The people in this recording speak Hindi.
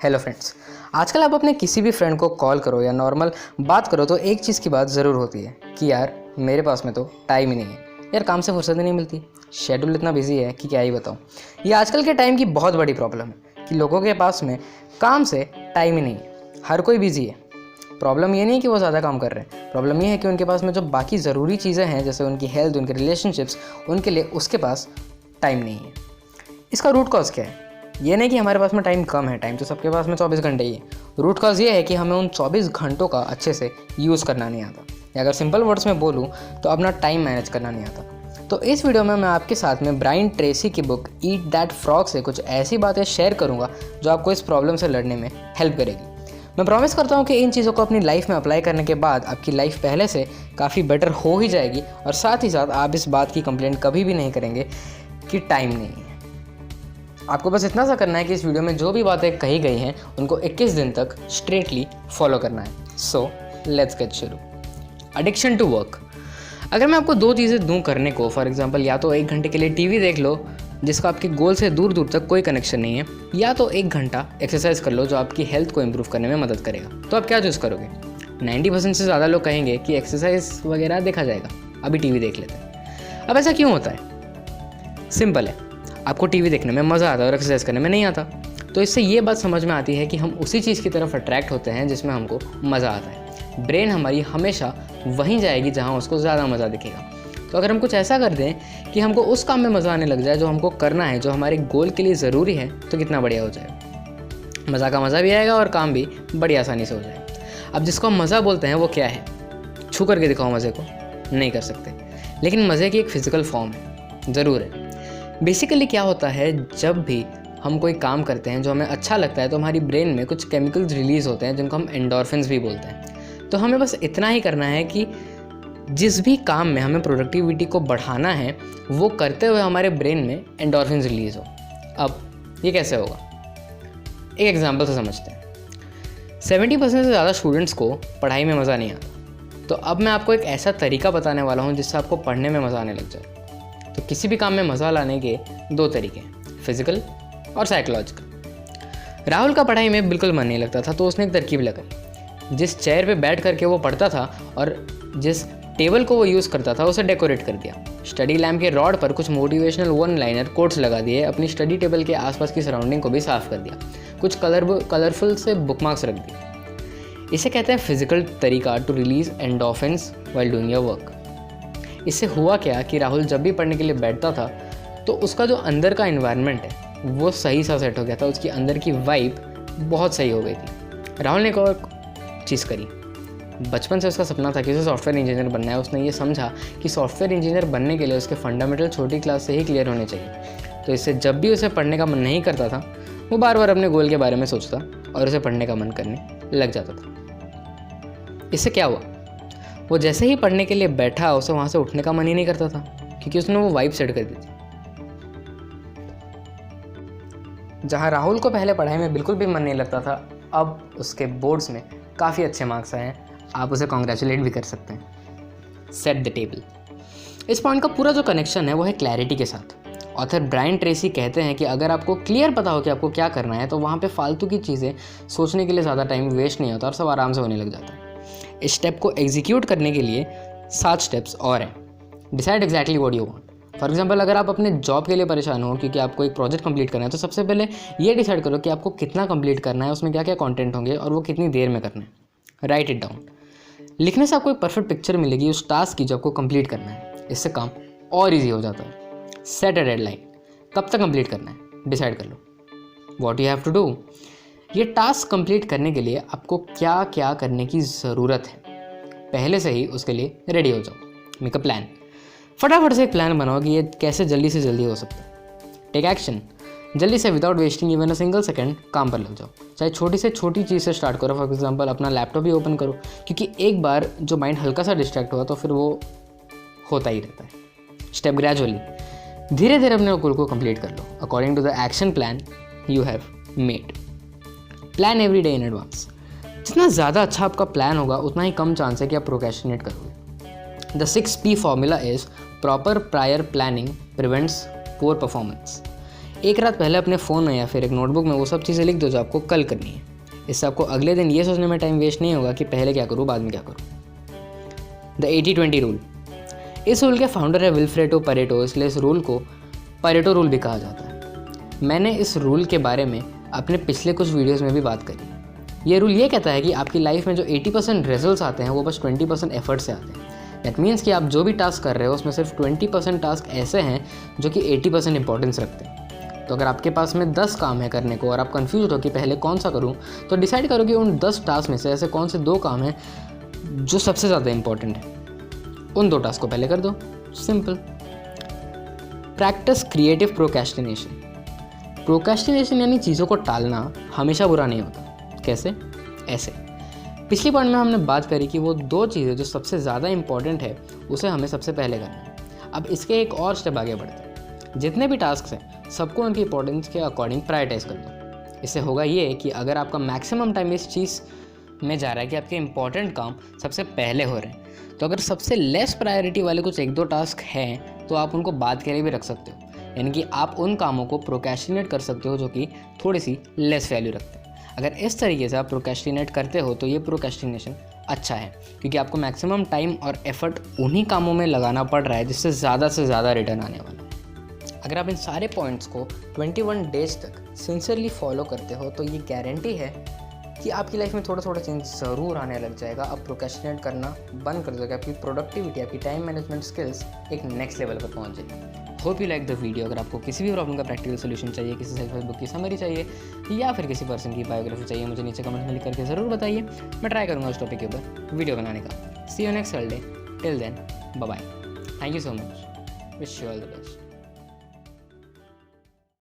Hello friends. आजकल आप अपने किसी भी फ्रेंड को कॉल करो या नॉर्मल बात करो तो एक चीज़ की बात ज़रूर होती है कि यार मेरे पास में तो टाइम ही नहीं है, यार काम से फुर्सत ही नहीं मिलती, शेड्यूल इतना बिजी है कि क्या ही बताऊँ। ये आजकल के टाइम की बहुत बड़ी प्रॉब्लम है कि लोगों के पास में काम से टाइम ही नहीं है, हर कोई बिजी है। प्रॉब्लम ये नहीं है कि वो ज़्यादा काम कर रहे हैं, प्रॉब्लम ये है कि उनके पास में जो बाकी ज़रूरी चीज़ें हैं जैसे उनकी हेल्थ, उनके रिलेशनशिप्स, उनके लिए उसके पास टाइम नहीं है। इसका रूट कॉज क्या है? ये नहीं कि हमारे पास में टाइम कम है, टाइम तो सबके पास में 24 घंटे ही है। रूट कॉज ये है कि हमें उन 24 घंटों का अच्छे से यूज़ करना नहीं आता, या अगर सिंपल वर्ड्स में बोलूँ तो अपना टाइम मैनेज करना नहीं आता। तो इस वीडियो में मैं आपके साथ में ब्रायन ट्रेसी की बुक ईट दैट फ्रॉग से कुछ ऐसी बातें शेयर करूँगा जो आपको इस प्रॉब्लम से लड़ने में हेल्प करेगी। मैं प्रॉमिस करता हूँ कि इन चीज़ों को अपनी लाइफ में अप्लाई करने के बाद आपकी लाइफ पहले से काफ़ी बेटर हो ही जाएगी, और साथ ही साथ आप इस बात की कंप्लेंट कभी भी नहीं करेंगे कि टाइम नहीं है। आपको बस इतना सा करना है कि इस वीडियो में जो भी बातें कही गई हैं उनको 21 दिन तक स्ट्रेटली फॉलो करना है। सो लेट्स गेट शुरू। Addiction to work. अगर मैं आपको दो चीज़ें दूं करने को, फॉर एग्जांपल या तो 1 घंटे के लिए टीवी देख लो जिसका आपके गोल से दूर दूर तक कोई कनेक्शन नहीं है, या तो 1 घंटा एक्सरसाइज कर लो जो आपकी हेल्थ को इम्प्रूव करने में मदद करेगा, तो आप क्या चूज़ करोगे? 90% से ज़्यादा लोग कहेंगे कि एक्सरसाइज वगैरह देखा जाएगा, अभी टीवी देख लेते हैं। अब ऐसा क्यों होता है? सिंपल है, आपको टीवी देखने में मज़ा आता है और एक्सरसाइज करने में नहीं आता। तो इससे ये बात समझ में आती है कि हम उसी चीज़ की तरफ अट्रैक्ट होते हैं जिसमें हमको मज़ा आता है। ब्रेन हमारी हमेशा वहीं जाएगी जहाँ उसको ज़्यादा मज़ा दिखेगा। तो अगर हम कुछ ऐसा कर दें कि हमको उस काम में मज़ा आने लग जाए जो हमको करना है, जो हमारे गोल के लिए ज़रूरी है, तो कितना बढ़िया हो जाएगा। मज़ा का मज़ा भी आएगा और काम भी बड़ी आसानी से हो जाएगा। अब जिसको हम मज़ा बोलते हैं वो क्या है? छू करके दिखाओ मज़े को, नहीं कर सकते, लेकिन मज़े की एक फ़िज़िकल फॉर्म है, ज़रूर है। बेसिकली क्या होता है, जब भी हम कोई काम करते हैं जो हमें अच्छा लगता है तो हमारी ब्रेन में कुछ केमिकल्स रिलीज़ होते हैं जिनको हम एंडोर्फिन्स भी बोलते हैं। तो हमें बस इतना ही करना है कि जिस भी काम में हमें प्रोडक्टिविटी को बढ़ाना है वो करते हुए हमारे ब्रेन में एंडोर्फिन्स रिलीज़ हो। अब ये कैसे होगा? एक एग्जांपल से समझते हैं। 70% से ज़्यादा स्टूडेंट्स को पढ़ाई में मज़ा नहीं आता। तो अब मैं आपको एक ऐसा तरीका बताने वाला हूँ जिससे आपको पढ़ने में मज़ा आने लग जाए। तो किसी भी काम में मज़ा लाने के 2 तरीके हैं, फिजिकल और साइकोलॉजिकल। राहुल का पढ़ाई में बिल्कुल मन नहीं लगता था, तो उसने एक तरकीब लगाई। जिस चेयर पे बैठ करके वो पढ़ता था और जिस टेबल को वो यूज़ करता था उसे डेकोरेट कर दिया। स्टडी लैम्प के रॉड पर कुछ मोटिवेशनल 1-लाइनर कोट्स लगा दिए। अपनी स्टडी टेबल के आसपास की सराउंडिंग को भी साफ़ कर दिया। कुछ कलरफुल से बुकमार्क्स रख दिए। इसे कहते हैं फिजिकल तरीका to release endorphins while doing your work. इससे हुआ क्या कि राहुल जब भी पढ़ने के लिए बैठता था तो उसका जो अंदर का एनवायरनमेंट है वो सही सा सेट हो गया था, उसकी अंदर की वाइब बहुत सही हो गई थी। राहुल ने एक और चीज़ करी। बचपन से उसका सपना था कि उसे सॉफ्टवेयर इंजीनियर बनना है। उसने ये समझा कि सॉफ्टवेयर इंजीनियर बनने के लिए उसके फंडामेंटल छोटी क्लास से ही क्लियर होने चाहिए। तो इससे जब भी उसे पढ़ने का मन नहीं करता था वो बार बार अपने गोल के बारे में सोचता और उसे पढ़ने का मन करने लग जाता था। इससे क्या हुआ? वो जैसे ही पढ़ने के लिए बैठा उसे वहाँ से उठने का मन ही नहीं करता था, क्योंकि उसने वो वाइब सेट कर दी थी। जहाँ राहुल को पहले पढ़ाई में बिल्कुल भी मन नहीं लगता था, अब उसके बोर्ड्स में काफ़ी अच्छे मार्क्स आए हैं। आप उसे कॉन्ग्रेचुलेट भी कर सकते हैं। Set the table. इस पॉइंट का पूरा जो कनेक्शन है वो है क्लैरिटी के साथ। ऑथर ब्रायन ट्रेसी कहते हैं कि अगर आपको क्लियर पता हो कि आपको क्या करना है तो वहाँ पे फालतू की चीज़ें सोचने के लिए ज़्यादा टाइम वेस्ट नहीं होता और सब आराम से होने लग जाता है। इस स्टेप को एग्जीक्यूट करने के लिए 7 स्टेप्स और हैं। Decide exactly what you want. For example, अगर आप अपने जॉब के लिए परेशान हो क्योंकि आपको एक प्रोजेक्ट कंप्लीट करना है, तो सबसे पहले ये डिसाइड करो कि आपको कितना कंप्लीट करना है, उसमें क्या क्या कंटेंट होंगे और वो कितनी देर में करना है। Right it down. लिखने से आपको एक परफेक्ट पिक्चर मिलेगी उस टास्क की जो आपको कंप्लीट करना है। इससे काम और ईजी हो जाता है। Set a deadline. कब तक कंप्लीट करना है डिसाइड कर लो। What you have to do. ये टास्क कंप्लीट करने के लिए आपको क्या क्या करने की ज़रूरत है, पहले से ही उसके लिए रेडी हो जाओ। Make a plan. फटाफट से एक प्लान बनाओ कि ये कैसे जल्दी से जल्दी हो सकता है। Take action. जल्दी से without wasting even a single second काम पर लग जाओ। चाहे छोटी से छोटी चीज़ से स्टार्ट करो। फॉर एग्जांपल, अपना लैपटॉप ही ओपन करो, क्योंकि एक बार जो माइंड हल्का सा डिस्ट्रैक्ट हुआ तो फिर वो होता ही रहता है। Step gradually. धीरे धीरे अपने गोल को कंप्लीट कर लो according to the action plan you have made. Plan every day in advance. जितना ज़्यादा अच्छा आपका प्लान होगा उतना ही कम चांस है कि आप प्रोक्रेस्टिनेट करोगे। The 6P formula is proper prior planning prevents poor performance. एक रात पहले अपने फ़ोन में या फिर एक नोटबुक में वो सब चीज़ें लिख दो जो आपको कल करनी है। इससे आपको अगले दिन ये सोचने में टाइम वेस्ट नहीं होगा कि पहले क्या करूँ बाद में क्या करूँ। द 80-20 रूल, इस रूल के फाउंडर है विल्फ्रेडो पैरेटो, इसलिए इस रूल को पैरेटो रूल भी कहा जाता है। मैंने इस रूल के बारे में अपने पिछले कुछ वीडियोज़ में भी बात करी। ये रूल ये कहता है कि आपकी लाइफ में जो 80% रिजल्ट्स आते हैं वो बस 20% एफर्ट से आते हैं। दैट मीन्स कि आप जो भी टास्क कर रहे हो उसमें सिर्फ 20% टास्क ऐसे हैं जो कि 80% इंपॉर्टेंस रखते हैं। तो अगर आपके पास में 10 काम है करने को और आप कंफ्यूज हो कि पहले कौन सा करूं, तो डिसाइड करो कि उन 10 टास्क में से ऐसे कौन से 2 काम हैं जो सबसे ज़्यादा इंपॉर्टेंट है। उन 2 टास्क को पहले कर दो। Simple. Practice creative procrastination. Procrastination यानी चीज़ों को टालना हमेशा बुरा नहीं होता। कैसे? ऐसे। पिछली पॉइंट में हमने बात करी कि वो 2 चीज़ें जो सबसे ज़्यादा इंपॉर्टेंट है उसे हमें सबसे पहले करना है। अब इसके एक और स्टेप आगे बढ़ते हैं। जितने भी टास्क हैं सबको उनकी इंपॉर्टेंस के अकॉर्डिंग प्रायोरिटाइज कर दो। इससे होगा ये कि अगर आपका मैक्सिमम टाइम इस चीज़ में जा रहा है कि आपके इंपॉर्टेंट काम सबसे पहले हो रहे हैं, तो अगर सबसे लेस प्रायोरिटी वाले कुछ 1-2 टास्क हैं तो आप उनको बाद के लिए भी रख सकते हो। यानी कि आप उन कामों को प्रोक्रेस्टिनेट कर सकते हो जो कि थोड़ी सी लेस वैल्यू रखते हैं। अगर इस तरीके से आप प्रोक्रेस्टिनेट करते हो तो ये प्रोक्रेस्टिनेशन अच्छा है, क्योंकि आपको मैक्सिमम टाइम और एफर्ट उन्हीं कामों में लगाना पड़ रहा है जिससे ज़्यादा से ज़्यादा रिटर्न आने वाला है। अगर आप इन सारे पॉइंट्स को 21 डेज तक सिंसियरली फॉलो करते हो तो ये गारंटी है कि आपकी लाइफ में थोड़ा थोड़ा चेंज ज़रूर आने लग जाएगा। आप प्रोक्रेस्टिनेट करना बंद कर दोगे, आपकी प्रोडक्टिविटी, आपकी टाइम मैनेजमेंट स्किल्स एक नेक्स्ट लेवल पर पहुंच जाएगी। Hope you like the video. अगर आपको किसी भी प्रॉब्लम का प्रैक्टिकल सोल्यूशन चाहिए, किसी सेल्फ हेल्प बुक की समरी चाहिए या फिर किसी पर्सन की बायोग्राफी चाहिए, मुझे नीचे कमेंट में लिख करके ज़रूर बताइए। मैं ट्राई करूँगा उस टॉपिक के ऊपर वीडियो बनाने का। See you next Sunday. Till then bye bye. Thank you so much. Wish you all the best.